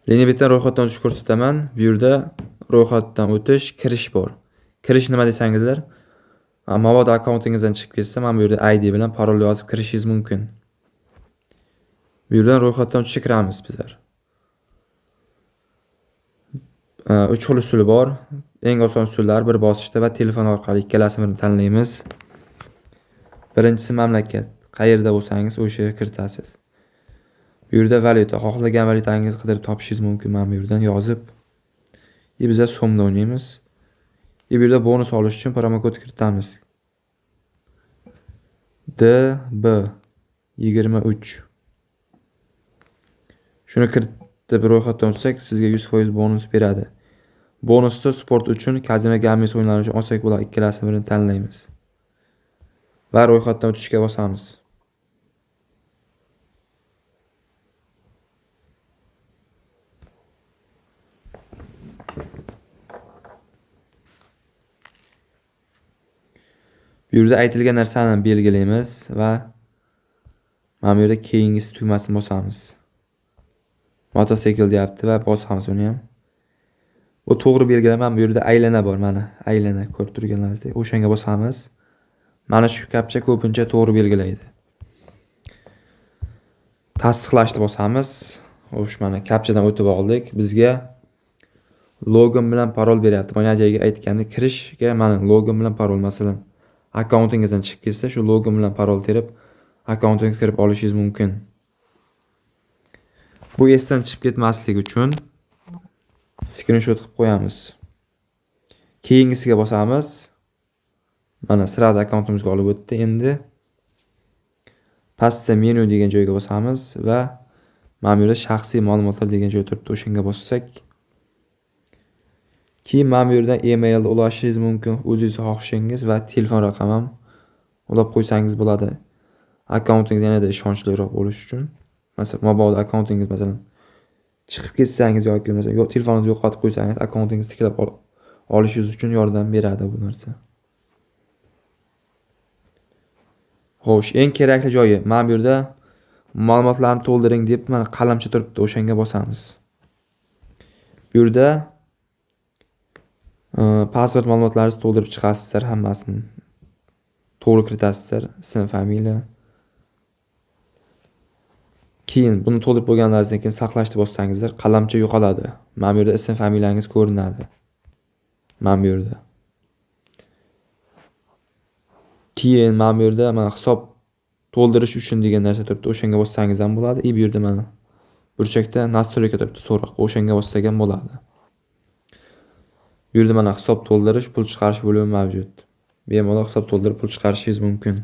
Leniybetdan ro'yxatdan o'tish ko'rsataman. Bu yerda ro'yxatdan o'tish, kirish bor. Kirish nima desangizlar, mabodo akkauntingizdan chiqib ketsa, mana bu yerda ID bilan parol yozib kirishingiz mumkin. Bu yerdan ro'yxatdan o'tishga kiramiz bizlar. 3 xil usuli bor. Eng oson usullar bir bosishda va telefon orqali ikkalasini tanlaymiz. Birinchisi mamlakat. Qayerda bo'lsangiz o'sha yerga kiritasiz. Bu yerda valyuta, xohlagan valyutangizni qidirib topishingiz mumkin. Mana bu yerdan yozib, biz so'mda o'ynaymiz. Bu yerda bonus olish uchun promokod kiritamiz. DB23. Shuni kiritib ro'yxatdan o'tsak, sizga 100% bonus beradi. Bonusda sport uchun, kazino gamis o'yinlari uchun olsak bo'ladi, ikkalasidan birini tanlaymiz. Va ro'yxatdan o'tishga bosamiz. Bu yerda aytilgan narsani belgilaymiz va mana bu yerda keyingisi tugmasini bosamiz. Motosikl deyapti va bosamiz uni ham. Bu to'g'ri belgilaman. Bu yerda aylana bor, mana aylana ko'rib turganlaringizdek. O'shanga bosamiz. Mana shu kapcha ko'pincha to'g'ri belgilaydi. Tasdiqlashni bosamiz. Xo'sh, mana kapchadan o'tib oldik. Bizga login bilan parol beryapti. Mana joyga aytgandek, kirishga mana login bilan parol, masalan, akkauntingizdan chiqib ketsa, shu login bilan parol terib akkauntingizga kirib olishingiz mumkin. Bu esdan chiqib ketmasligi uchun screenshot qilib qo'yamiz. Keyingisiga bosamiz. Mana sirasi akkauntimizga olib o'tdi. Endi pastda menu degan joyga bosamiz va mana bu yerda shaxsiy ma'lumotlar degan joy turibdi. O'shanga bossak, keyin mana bu yerdan emailga ulashishingiz mumkin. O'zingiz xohishingiz va telefon raqam ham ulab qo'ysangiz bo'ladi. Akkauntingiz yanada ishonchliroq bo'lishi uchun. Masalan, mabodo akkauntingiz masalan chiqib ketsangiz yoki masalan telefoningizni yo'qotib qo'ysangiz, akkauntingizni tiklab olishingiz uchun yordam beradi bu narsa. Xo'sh, eng kerakli joyi mana bu yerda ma'lumotlarni to'ldiring deb mana qalamcha turibdi, o'shanga bosamiz. Bu yerda pasport ma'lumotlaringizni to'ldirib chiqasizlar, hammasini to'g'ri kiritasizlar, ism, familiya. Keyin buni to'ldirib bo'lganlaringizdan keyin saqlashni bossangizlar, qalamcha yo'qoladi. Mana bu yerda ism, familiyangiz ko'rinadi. Mana bu yerda. Keyin mana bu yerda mana hisob to'ldirish uchun degan narsa turibdi. O'shanga bossangiz ham bo'ladi. Bu yerda mana burchakda nastroyka turibdi, so'roq. O'shanga bossak ham bo'ladi. Bu yerda mana hisob to'ldirish, pul chiqarish bo'limi mavjud. Bemalol hisob to'ldirib pul chiqarishingiz mumkin.